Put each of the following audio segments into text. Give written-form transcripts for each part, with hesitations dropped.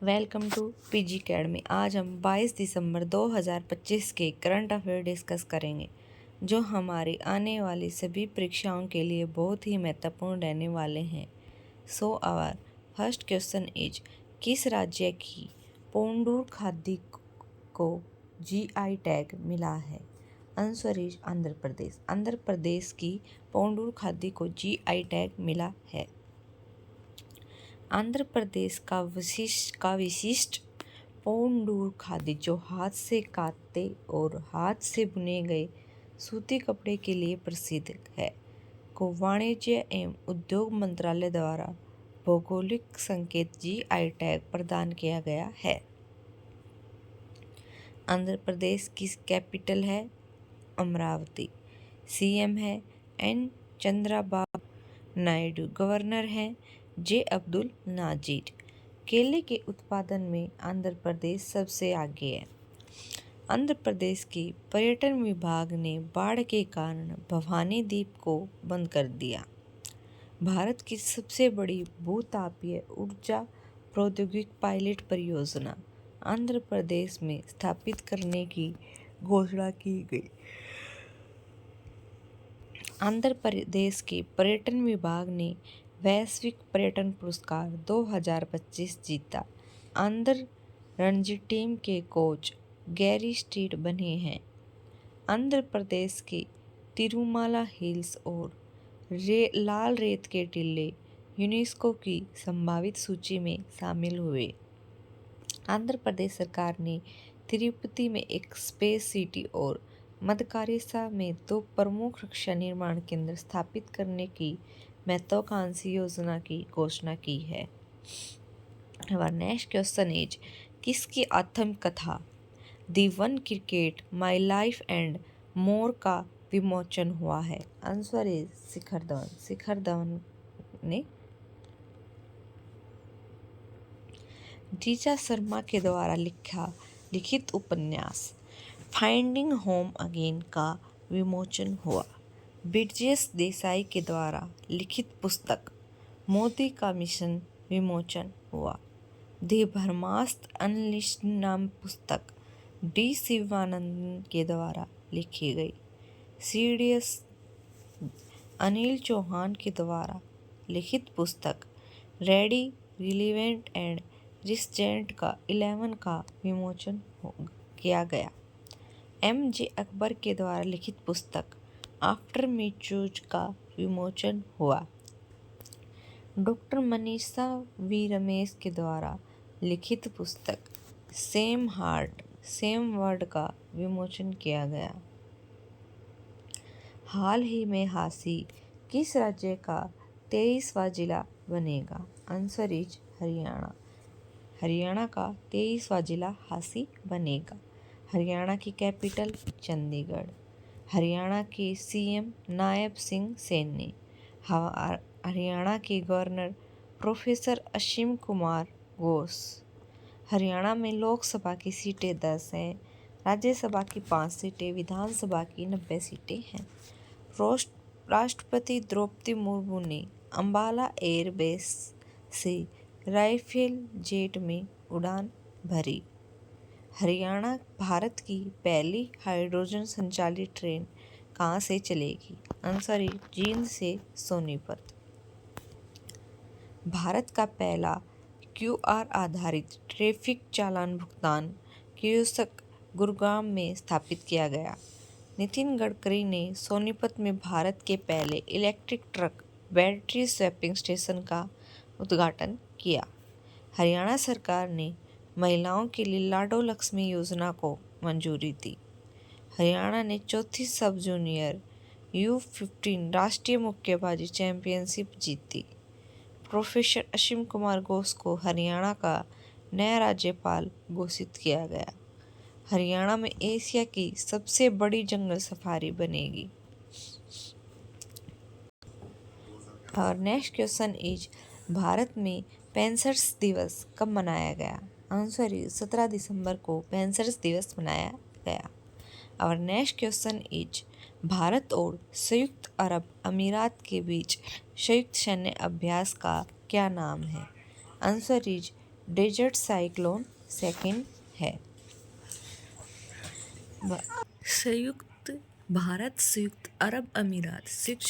Welcome to PG academy. आज हम 22 दिसंबर 2025 के करंट अफेयर डिस्कस करेंगे जो हमारी आने वाली सभी परीक्षाओं के लिए बहुत ही महत्वपूर्ण रहने वाले हैं। So our first question is, किस राज्य की पोंडूर खादी को जीआई टैग मिला है? Answer is Andhra Pradesh. आंध्र प्रदेश की पोंडूर खादी को जीआई टैग मिला है। आंध्र प्रदेश का विशिष्ट पोंडूर खादी, जो हाथ से काते और हाथ से बुने गए सूती कपड़े के लिए प्रसिद्ध है, को वाणिज्य एवं उद्योग मंत्रालय द्वारा भौगोलिक संकेत जीआई टैग प्रदान किया गया है। आंध्र प्रदेश की कैपिटल है अमरावती। सीएम है एन चंद्रबाबू नायडू। गवर्नर हैं जे अब्दुल नाजिर। केले के उत्पादन में आंध्र प्रदेश सबसे आगे है। आंध्र प्रदेश के पर्यटन विभाग ने बाढ़ के कारण भवानी द्वीप को बंद कर दिया। भारत की सबसे बड़ी भूतापीय ऊर्जा प्रौद्योगिकी पायलट परियोजना आंध्र प्रदेश में स्थापित करने की घोषणा की गई। आंध्र प्रदेश के पर्यटन विभाग ने वैश्विक पर्यटन पुरस्कार 2025 जीता। आंध्र रणजी टीम के कोच गैरी स्ट्रीट बने हैं। आंध्र प्रदेश के तिरुमाला हिल्स और लाल रेत के टीले यूनेस्को की संभावित सूची में शामिल हुए। आंध्र प्रदेश सरकार ने तिरुपति में एक स्पेस सिटी और मध्यकारिसा में 2 प्रमुख रक्षा निर्माण केंद्र स्थापित करने की महत्वाकांक्षी योजना की घोषणा की है। Our next question is, किसकी आत्मकथा the one cricket my life and more का विमोचन हुआ है? Answer is Shikhar Dhawan. शिखर धवन ने रीचा शर्मा के द्वारा लिखित उपन्यास फाइंडिंग होम अगेन का विमोचन हुआ। ब्रिजेश देसाई के द्वारा लिखित पुस्तक मोदी का मिशन विमोचन हुआ। दी ब्रह्मास्त्र अनलिस्ट नाम पुस्तक डी शिवानंद के द्वारा लिखी गई। सीडीएस अनिल चौहान के द्वारा लिखित पुस्तक रेडी रिलीवेंट एंड रिस्टेंट का 11 का विमोचन किया गया। एम.जे. अकबर के द्वारा लिखित पुस्तक आफ्टर मी चूज का विमोचन हुआ। डॉक्टर मनीषा वी रमेश के द्वारा लिखित पुस्तक सेम हार्ट सेम वर्ड का विमोचन किया गया। हाल ही में हांसी किस राज्य का 23वां जिला बनेगा? Answer is Haryana. हरियाणा का 23वां जिला हांसी बनेगा। हरियाणा की कैपिटल चंडीगढ़। हरियाणा के सीएम नायब सिंह सैनी। हरियाणा के गवर्नर प्रोफेसर असीम कुमार घोष। हरियाणा में लोकसभा की सीटें 10 हैं, राज्यसभा की 5 सीटें, विधानसभा की 90 सीटें हैं। राष्ट्रपति द्रौपदी मुर्मू ने अंबाला एयरबेस से राफेल जेट में उड़ान भरी। हरियाणा भारत की पहली हाइड्रोजन संचालित ट्रेन कहाँ से चलेगी? आंसर इज जींद से सोनीपत। भारत का पहला क्यूआर आधारित ट्रैफिक चालान भुगतान कियोस्क गुरुग्राम में स्थापित किया गया। नितिन गडकरी ने सोनीपत में भारत के पहले electric truck battery swapping station का उद्घाटन किया। हरियाणा सरकार ने महिलाओं के लिए लाडो लक्ष्मी योजना को मंजूरी दी। हरियाणा ने चौथी सब जूनियर U15 राष्ट्रीय मुक्केबाजी चैंपियनशिप जीती। प्रोफेसर असीम कुमार घोष को हरियाणा का नया राज्यपाल घोषित किया गया। हरियाणा में एशिया की सबसे बड़ी जंगल सफारी बनेगी। और नेक्स्ट क्वेश्चन इज, भारत में पेंशनर्स दिवस कब मनाया गया? आंसर इज 17 दिसंबर को पेंशनर्स दिवस मनाया गया। और नेक्स्ट क्वेश्चन इज, भारत और संयुक्त अरब अमीरात के बीच संयुक्त सैन्य अभ्यास का क्या नाम है? Answer is desert cyclone second है। संयुक्त अरब अमीरात संयुक्त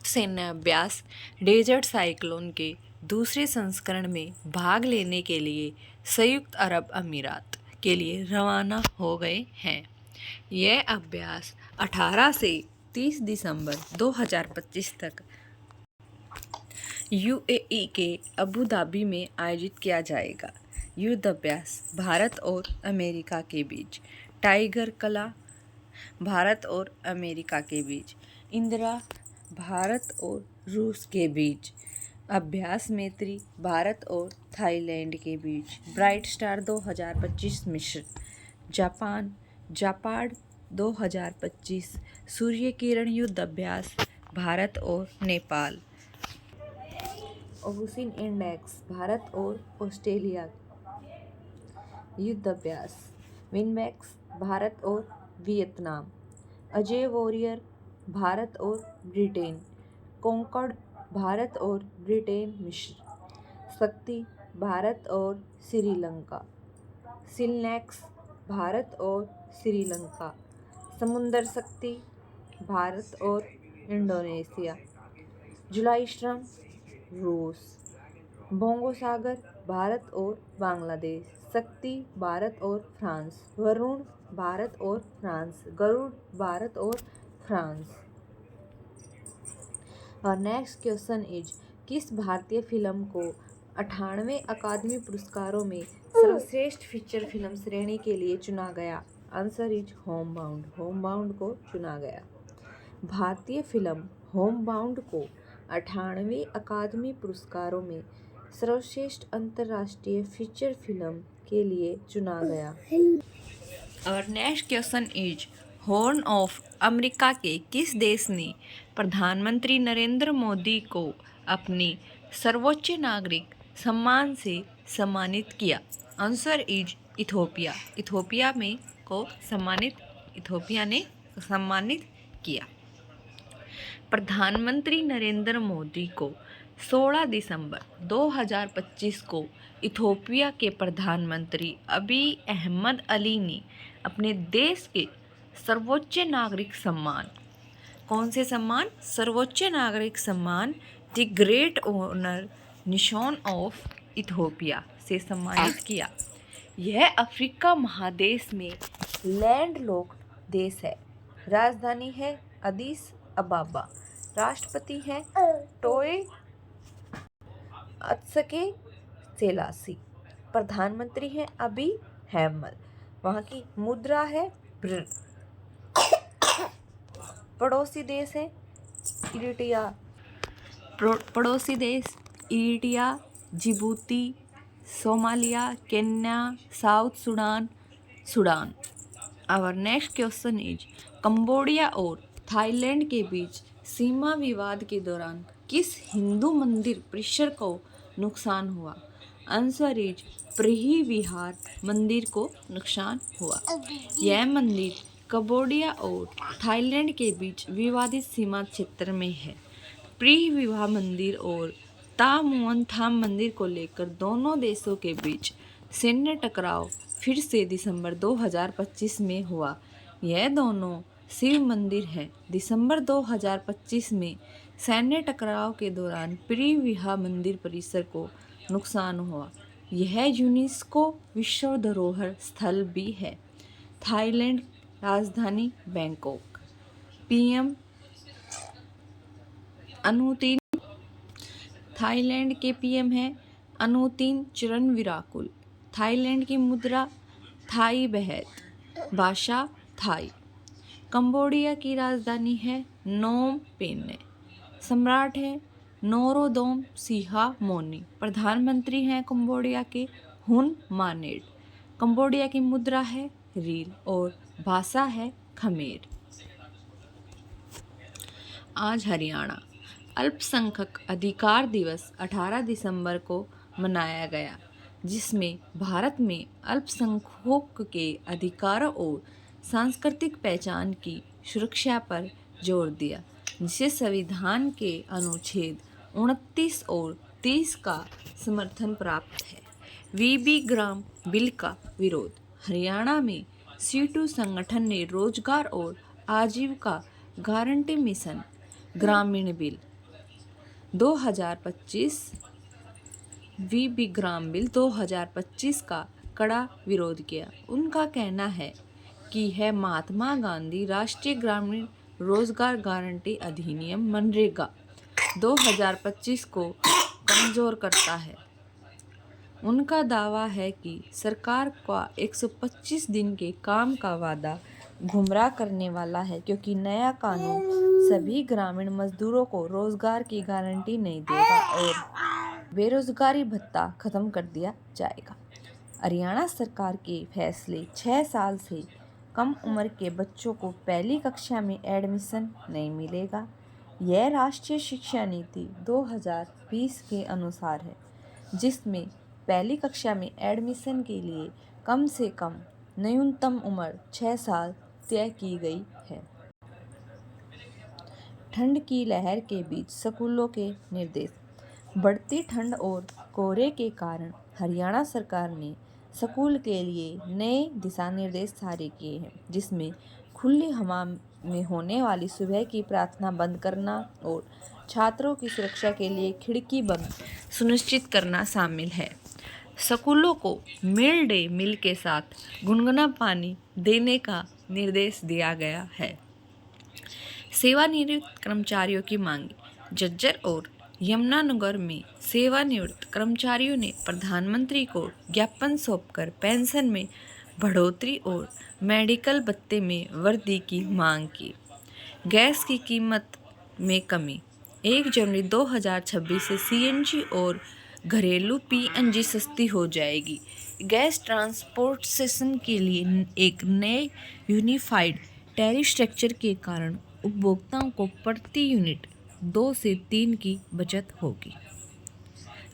सैन्य अभ्यास डेजर्ट साइक्लोन के दूसरे संस्करण में भाग लेने के लिए संयुक्त अरब अमीरात के लिए रवाना हो गए हैं। यह अभ्यास 18 से 30 दिसंबर 2025 तक यूएई के अबू धाबी में आयोजित किया जाएगा। युद्ध अभ्यास भारत और अमेरिका के बीच टाइगर कला भारत और अमेरिका के बीच इंदिरा भारत और रूस के बीच अभ्यास मैत्री भारत और थाईलैंड के बीच ब्राइट स्टार 2025 मिश्र जापान 2025 सूर्य किरण युद्ध अभ्यास भारत और नेपाल ओबुसिन इंडेक्स भारत और ऑस्ट्रेलिया युद्ध अभ्यास विनबैक्स भारत और वियतनाम अजय वॉरियर भारत और ब्रिटेन कॉन्कॉर्ड भारत और ब्रिटेन मिश्र शक्ति भारत और श्रीलंका सिलनेक्स भारत और श्रीलंका समुद्र शक्ति भारत और इंडोनेशिया जुलाई श्रम रूस बोंगो सागर भारत और बांग्लादेश शक्ति भारत और फ्रांस वरुण भारत और फ्रांस गरुड़ भारत और फ्रांस। और नेक्स्ट क्वेश्चन इज किस भारतीय फिल्म को 98वें अकादमी पुरस्कारों में सर्वश्रेष्ठ फीचर फिल्म श्रेणी के लिए चुना गया? Answer is Homebound. होमबाउंड को चुना गया। भारतीय फिल्म होमबाउंड को 98वें अकादमी पुरस्कारों में सर्वश्रेष्ठ अंतर्राष्ट्रीय फीचर फिल्म के लिए चुना गया। और next question is horn of America के किस देश ने प्रधानमंत्री नरेंद्र मोदी को अपनी सर्वोच्च नागरिक सम्मान से सम्मानित किया? Answer is Ethiopia. इथोपिया ने सम्मानित किया। प्रधानमंत्री नरेंद्र मोदी को 16 दिसंबर 2025 को इथोपिया के प्रधानमंत्री अबी अहमद अली ने अपने देश के सर्वोच्च नागरिक सम्मान कौन से सम्मान? सर्वोच्च नागरिक सम्मान द ग्रेट ऑनर निशान ऑफ इथोपिया से सम्मानित किया। यह अफ्रीका महादेश में लैंडलॉक्ड देश है। राजधानी है अदीस अबाबा। राष्ट्रपति हैं टोए अत्सके सेलासी। प्रधानमंत्री हैं अबी अहमद। वहाँ की मुद्रा है ब्र। पड़ोसी देश है Eritrea Djibouti Somalia Kenya South Sudan. Our next question is Cambodia और थाईलैंड के बीच सीमा विवाद के दौरान किस हिंदू मंदिर परिसर को नुकसान हुआ? आंसर इज प्रिही विहार मंदिर को नुकसान हुआ। यह मंदिर कंबोडिया और थाईलैंड के बीच विवादित सीमा क्षेत्र में है। प्रिही विवाह मंदिर और तामुअन थाम मंदिर को लेकर दोनों देशों के बीच सैन्य टकराव फिर से दिसंबर 2025 में हुआ। यह दोनों शिव मंदिर हैं। दिसंबर 2025 में सैन्य टकराव के दौरान प्रिही विवाह मंदिर परिसर को नुकसान हुआ। यह यूनेस्को विश्व धरोहर स्थल भी है। थाईलैंड राजधानी बैंकॉक। पीएम अनुतिन। थाईलैंड के पीएम हैं अनुतिन चरणविराकुल। थाईलैंड की मुद्रा थाई बहत। भाषा थाई। कंबोडिया की राजधानी है नोम पेन। सम्राट है नोरोदोम सिहामोनी। प्रधानमंत्री हैं कंबोडिया के हुन मानेट। कंबोडिया की मुद्रा है रील और भाषा है खमेर। आज हरियाणा अल्पसंख्यक अधिकार दिवस 18 दिसंबर को मनाया गया, जिसमें भारत में अल्पसंख्यकों के अधिकारों और सांस्कृतिक पहचान की सुरक्षा पर जोर दिया, जिसे संविधान के अनुच्छेद 29 और 30 का समर्थन प्राप्त है। वीबी ग्राम बिल का विरोध। हरियाणा में सीटू संगठन ने रोजगार और आजीविका गारंटी मिशन ग्रामीण बिल 2025 वीबी ग्राम बिल 2025 का कड़ा विरोध किया। उनका कहना है कि यह महात्मा गांधी राष्ट्रीय ग्रामीण रोजगार गारंटी अधिनियम मनरेगा 2025 को कमजोर करता है। उनका दावा है कि सरकार का 125 दिन के काम का वादा गुमराह करने वाला है, क्योंकि नया कानून सभी ग्रामीण मजदूरों को रोजगार की गारंटी नहीं देगा और बेरोजगारी भत्ता खत्म कर दिया जाएगा। हरियाणा सरकार के फैसले 6 साल से कम उम्र के बच्चों को पहली कक्षा में एडमिशन नहीं मिलेगा। यह राष्ट्रीय शिक्षा नीति 2020 के अनुसार है, जिसमें पहली कक्षा में एडमिशन के लिए कम से कम न्यूनतम उम्र 6 साल तय की गई है। ठंड की लहर के बीच स्कूलों के निर्देश। बढ़ती ठंड और कोहरे के कारण हरियाणा सरकार ने स्कूल के लिए नए दिशा निर्देश जारी किए हैं, जिसमें खुली हवा में होने वाली सुबह की प्रार्थना बंद करना और छात्रों की सुरक्षा के लिए खिड़की बंद सुनिश्चित करना शामिल है। स्कूलों को मिड डे मील के साथ गुनगुना पानी देने का निर्देश दिया गया है। सेवानिवृत्त कर्मचारियों की मांगे। झज्जर और यमुनानगर में सेवानिवृत्त कर्मचारियों ने प्रधानमंत्री को ज्ञापन सौंपकर पेंशन में बढ़ोतरी और मेडिकल भत्ते में वृद्धि की मांग की। गैस की कीमत में कमी। 1 जनवरी 2026 से सीएनजी और घरेलू पीएनजी सस्ती हो जाएगी। गैस ट्रांसपोर्टेशन के लिए एक नए यूनिफाइड टैरिफ स्ट्रक्चर के कारण उपभोक्ताओं को प्रति यूनिट 2 से 3 की बचत होगी।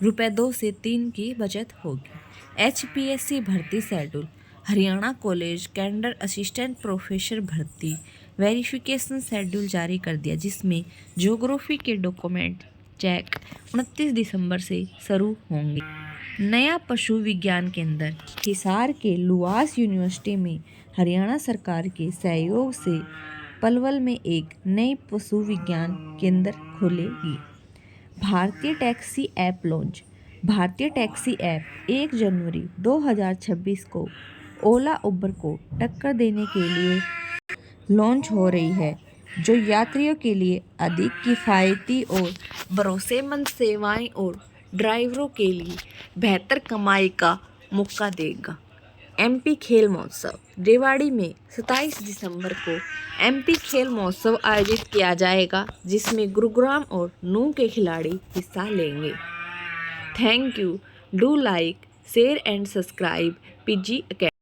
रुपये 2 से 3 की बचत होगी। HPSC भर्ती schedule. Haryana college cadre assistant professor भर्ती वेरिफिकेशन शेड्यूल जारी कर दिया, जिसमें ज्योग्राफी के डॉक्यूमेंट चेक 29 दिसंबर से शुरू होंगे। नया पशु विज्ञान केंद्र। हिसार के लुआस यूनिवर्सिटी में हरियाणा सरकार के सहयोग से पलवल में एक नई पशु विज्ञान केंद्र खोलेगी। भारतीय टैक्सी ऐप लॉन्च। भारतीय टैक्सी ऐप 1 जनवरी 2026 को ओला उबर को टक्कर देने के लिए लॉन्च हो रही है, जो यात्रियों के लिए अधिक किफ़ायती और भरोसेमंद सेवाएं और ड्राइवरों के लिए बेहतर कमाई का मौका देगा। MP खेल महोत्सव। रेवाड़ी में 27 दिसंबर को MP खेल महोत्सव आयोजित किया जाएगा, जिसमें गुरुग्राम और नूंह के खिलाड़ी हिस्सा लेंगे। Thank you. Do like, share and subscribe PG Academy।